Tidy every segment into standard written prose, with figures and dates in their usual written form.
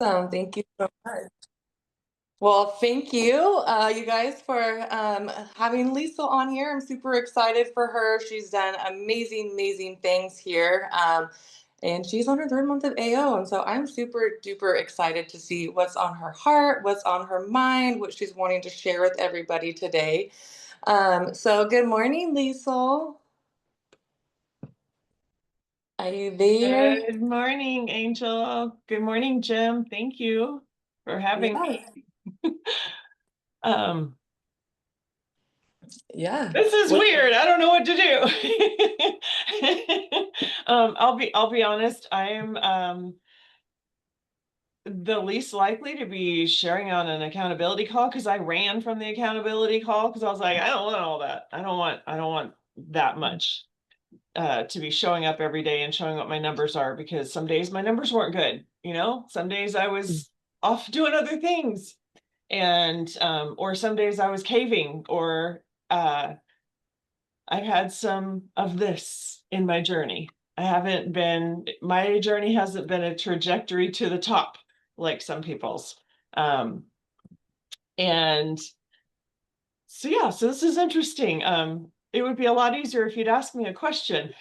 Thank you so much. Well, thank you, you guys, for having Liesl on here. I'm super excited for her. She's done amazing, amazing things here. And she's on her third month of AO. And so I'm super duper excited to see what's on her heart, what's on her mind, what she's wanting to share with everybody today. So good morning, Liesl. Are you there? Good morning, Angel. Good morning, Jim. Thank you for having Yeah. me. Um, Yeah. this is What? weird. I don't know what to do. I'll be honest, I am the least likely to be sharing on an accountability call because I ran from the accountability call because I was like, I don't want all that. I don't want that much to be showing up every day and showing what my numbers are, because some days my numbers weren't good. Some days I was off doing other things, and or some days I was caving, or I've had some of this in my journey. My journey hasn't been a trajectory to the top like some people's. And so, yeah, so this is interesting. It would be a lot easier if you'd ask me a question.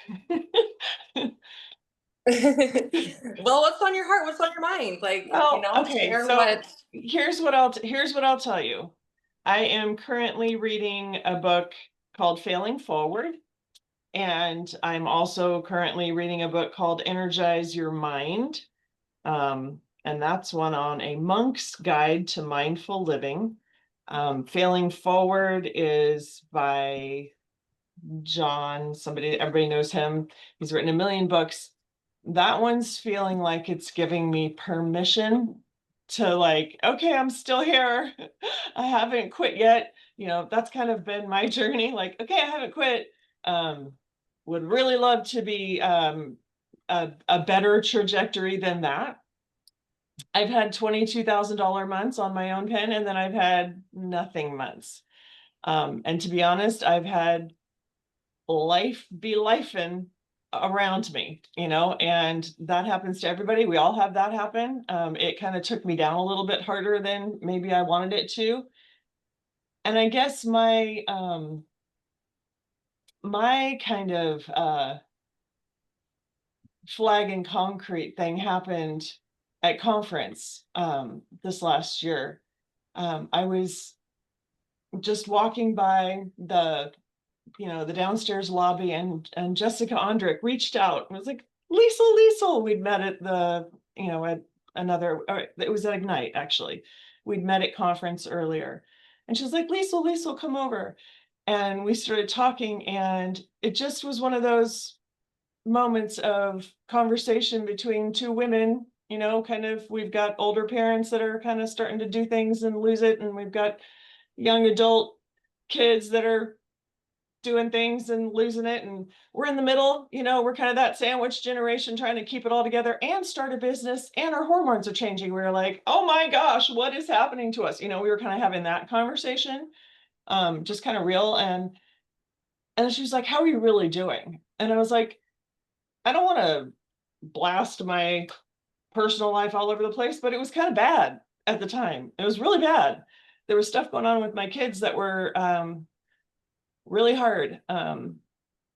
Well, what's on your heart? What's on your mind? Well, okay, Share so what. here's what I'll tell you. I am currently reading a book called Failing Forward, and I'm also currently reading a book called Energize Your Mind. And that's one on a monk's guide to mindful living. Failing Forward is by everybody knows him. He's written a million books. That one's feeling like it's giving me permission to, like, okay, I'm still here. I haven't quit yet. That's kind of been my journey. Like, okay, I haven't quit. Would really love to be a better trajectory than that. I've had $22,000 months on my own pen, and then I've had nothing months. And to be honest, I've had life be lifing around me, and that happens to everybody. We all have that happen. It kind of took me down a little bit harder than maybe I wanted it to. And I guess my kind of flag and concrete thing happened at conference this last year. I was just walking by the downstairs lobby, and Jessica Ondrick reached out and was like, Liesl. We'd met at at another, or it was at Ignite, actually. We'd met at conference earlier. And she was like, Liesl, come over. And we started talking, and it just was one of those moments of conversation between two women. Kind of, we've got older parents that are kind of starting to do things and lose it, and we've got young adult kids that are doing things and losing it, and we're in the middle. We're kind of that sandwich generation trying to keep it all together and start a business, and our hormones are changing. We're like, oh my gosh, what is happening to us? We were kind of having that conversation, just kind of real. And she was like, how are you really doing? And I was like, I don't want to blast my personal life all over the place, but it was kind of bad at the time. It was really bad. There was stuff going on with my kids that were really hard.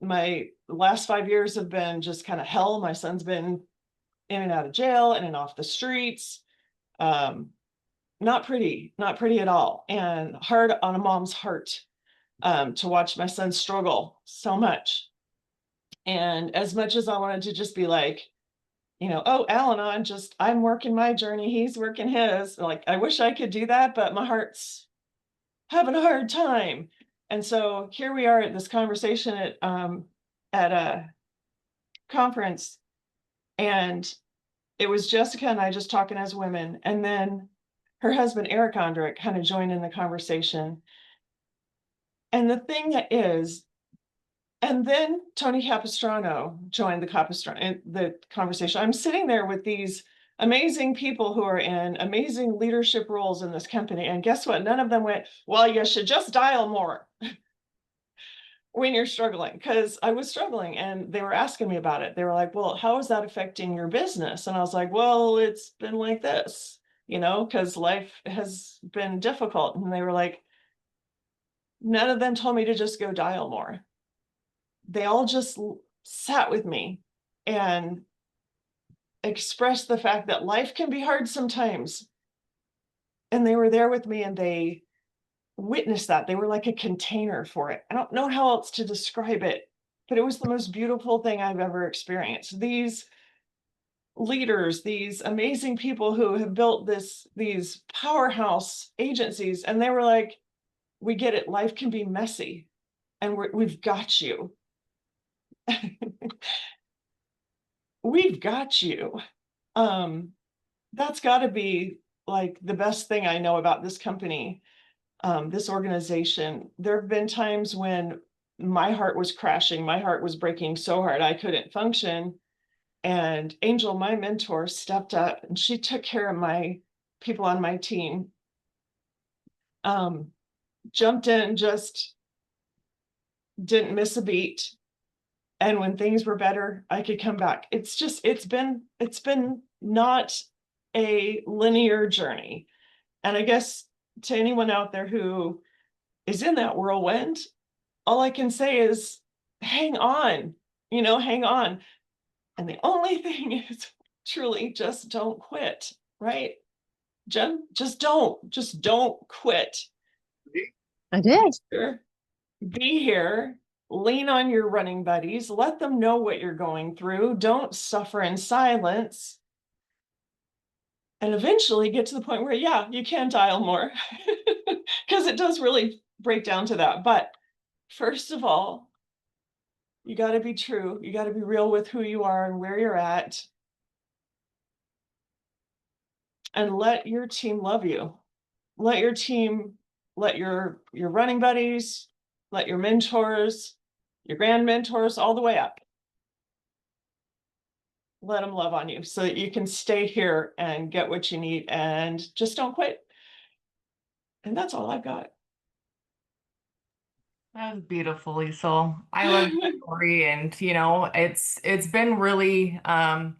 My last 5 years have been just kind of hell. My son's been in and out of jail, in and off the streets. Not pretty at all, and hard on a mom's heart to watch my son struggle so much. And as much as I wanted to just be like, oh, Al-Anon, I'm working my journey, he's working his. Like, I wish I could do that, but my heart's having a hard time. And so here we are at this conversation at a conference, and it was Jessica and I just talking as women, and then her husband Eric Ondrick kind of joined in the conversation. And the thing is, and then Tony Capistrano joined the conversation. I'm sitting there with these amazing people who are in amazing leadership roles in this company, and guess what? None of them went, well, you should just dial more. when you're struggling, because I was struggling and they were asking me about it. They were like, well, how is that affecting your business? And I was like, well, it's been like this, because life has been difficult. And they were like, none of them told me to just go dial more. They all just sat with me and expressed the fact that life can be hard sometimes. And they were there with me and they witnessed that. They were like a container for it. I don't know how else to describe it, but it was the most beautiful thing I've ever experienced. These leaders, these amazing people who have built these powerhouse agencies, and they were like, we get it, life can be messy, and we've got you. We've got you. That's got to be like the best thing I know about this company, this organization. There have been times when my heart was crashing, my heart was breaking so hard I couldn't function. And Angel, my mentor, stepped up and she took care of my people on my team. Jumped in, just didn't miss a beat. And when things were better, I could come back. It's been not a linear journey. And I guess to anyone out there who is in that whirlwind, all I can say is hang on, hang on. And the only thing is truly just don't quit, right? Jen, just don't quit. I did. Be here, lean on your running buddies, let them know what you're going through. Don't suffer in silence. And eventually get to the point where, yeah, you can dial more because it does really break down to that. But first of all, you got to be true. You got to be real with who you are and where you're at. And let your team love you. Let your team, let your running buddies, let your mentors, your grand mentors, all the way up. Let them love on you so that you can stay here and get what you need and just don't quit. And that's all I've got. That was beautiful, Liesl. I love your story, and it's been really I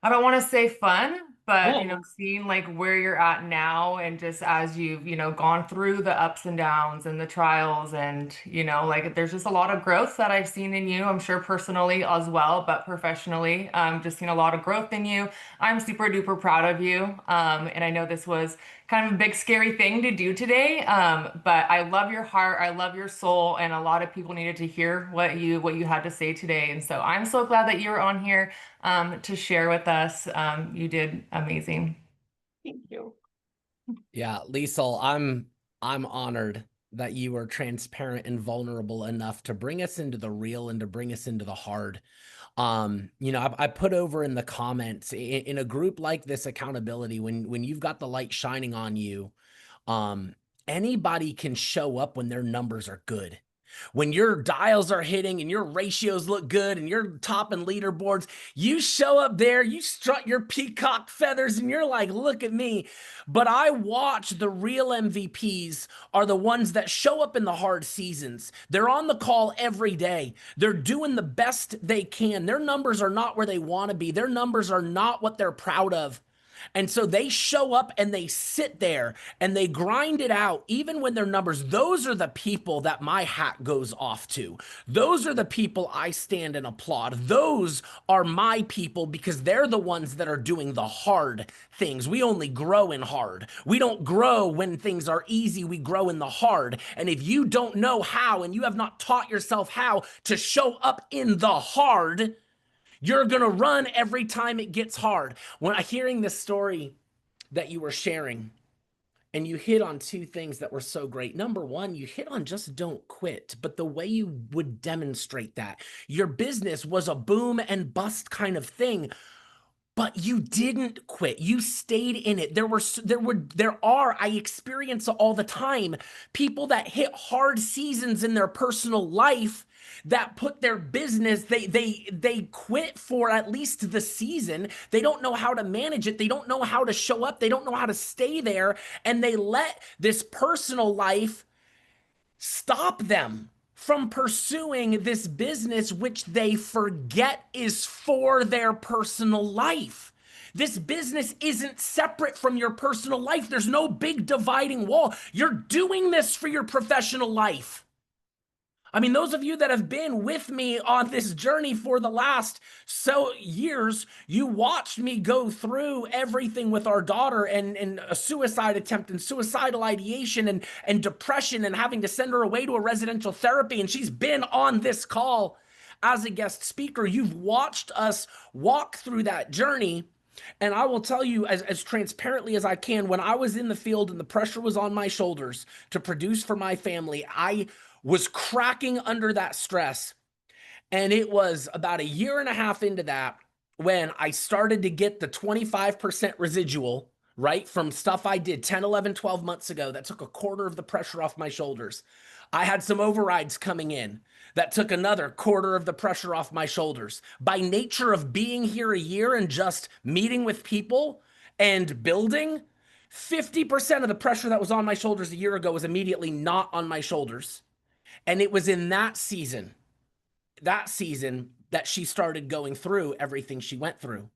don't want to say fun, but Oh, seeing like where you're at now and just as you've, gone through the ups and downs and the trials and, like there's just a lot of growth that I've seen in you. I'm sure personally as well, but professionally, just seen a lot of growth in you. I'm super duper proud of you. And I know this was kind of a big scary thing to do today. But I love your heart. I love your soul. And a lot of people needed to hear what you had to say today. And so I'm so glad that you were on here to share with us. You did amazing. thank you. Yeah, Liesl, I'm honored that you were transparent and vulnerable enough to bring us into the real and to bring us into the hard. I put over in the comments in a group like this, accountability, when you've got the light shining on you, um, anybody can show up when their numbers are good. When your dials are hitting and your ratios look good and you're topping leaderboards, you show up there, you strut your peacock feathers and you're like, look at me. But I watch the real MVPs are the ones that show up in the hard seasons. They're on the call every day. They're doing the best they can. Their numbers are not where they want to be. Their numbers are not what they're proud of. And so they show up and they sit there and they grind it out, even when their numbers, those are the people that my hat goes off to. Those are the people I stand and applaud. Those are my people because they're the ones that are doing the hard things. We only grow in hard. We don't grow when things are easy. We grow in the hard. And if you don't know how and you have not taught yourself how to show up in the hard, you're going to run every time it gets hard. When I hearing this story that you were sharing, and you hit on two things that were so great. Number one, you hit on just don't quit, but the way you would demonstrate that, your business was a boom and bust kind of thing, but you didn't quit. You stayed in it. I experience all the time, people that hit hard seasons in their personal life that put their business, they quit for at least the season. They don't know how to manage it. They don't know how to show up. They don't know how to stay there. And they let this personal life stop them from pursuing this business, which they forget is for their personal life. This business isn't separate from your personal life. There's no big dividing wall. You're doing this for your professional life. I mean, those of you that have been with me on this journey for the last years, you watched me go through everything with our daughter and a suicide attempt and suicidal ideation and depression and having to send her away to a residential therapy. And she's been on this call as a guest speaker. You've watched us walk through that journey. And I will tell you as transparently as I can, when I was in the field and the pressure was on my shoulders to produce for my family, I was cracking under that stress. And it was about a year and a half into that when I started to get the 25% residual, right, from stuff I did 10, 11, 12 months ago that took a quarter of the pressure off my shoulders. I had some overrides coming in that took another quarter of the pressure off my shoulders. By nature of being here a year and just meeting with people and building, 50% of the pressure that was on my shoulders a year ago was immediately not on my shoulders. And it was in that season that she started going through everything she went through.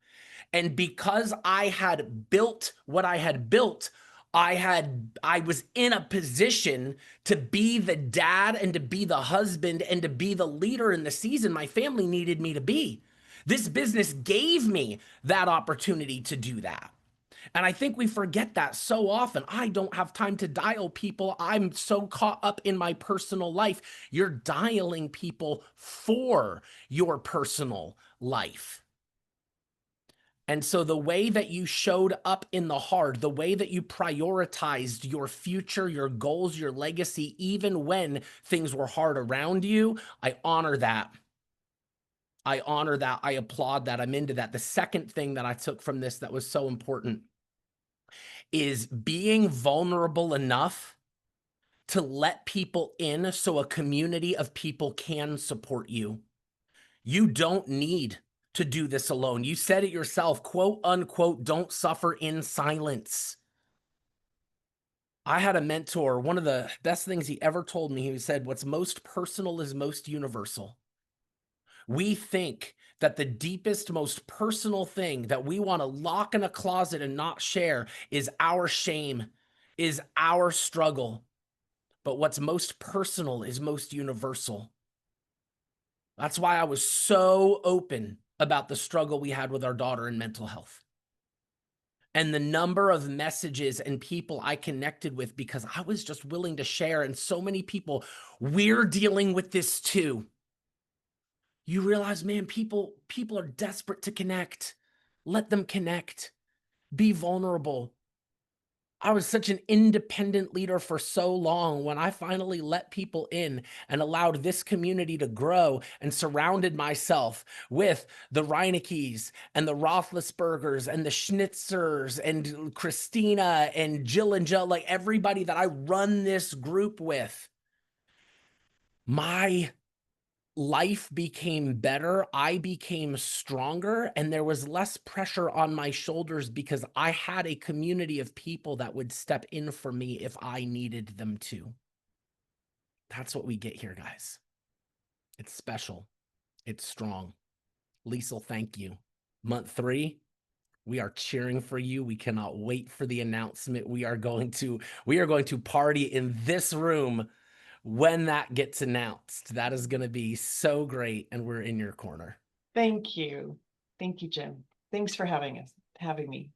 And because I had built what I had built, I was in a position to be the dad and to be the husband and to be the leader in the season my family needed me to be. This business gave me that opportunity to do that. And I think we forget that so often. I don't have time to dial people. I'm so caught up in my personal life. You're dialing people for your personal life. And so the way that you showed up in the hard, the way that you prioritized your future, your goals, your legacy, even when things were hard around you, I honor that. I honor that. I applaud that. I'm into that. The second thing that I took from this that was so important is being vulnerable enough to let people in so a community of people can support you. You don't need to do this alone. You said it yourself, quote unquote, don't suffer in silence. I had a mentor, one of the best things he ever told me, he said, what's most personal is most universal. We think that the deepest, most personal thing that we want to lock in a closet and not share is our shame, is our struggle. But what's most personal is most universal. That's why I was so open about the struggle we had with our daughter in mental health. And the number of messages and people I connected with because I was just willing to share. And so many people, we're dealing with this too. You realize, man, people are desperate to connect. Let them connect. Be vulnerable. I was such an independent leader for so long. When I finally let people in and allowed this community to grow and surrounded myself with the Reinekes and the Roethlisbergers and the Schnitzers and Christina and Jill, like everybody that I run this group with, my life became better, I became stronger, and there was less pressure on my shoulders because I had a community of people that would step in for me if I needed them to. That's what we get here, guys. It's special. It's strong. Liesl, thank you. Month 3, we are cheering for you. We cannot wait for the announcement. We are going to party in this room when that gets announced. That is going to be so great, and we're in your corner. Thank you, Jim. Thanks for having me.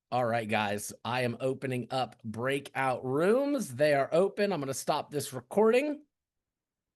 All right, guys, I am opening up breakout rooms. They are open. I'm going to stop this recording.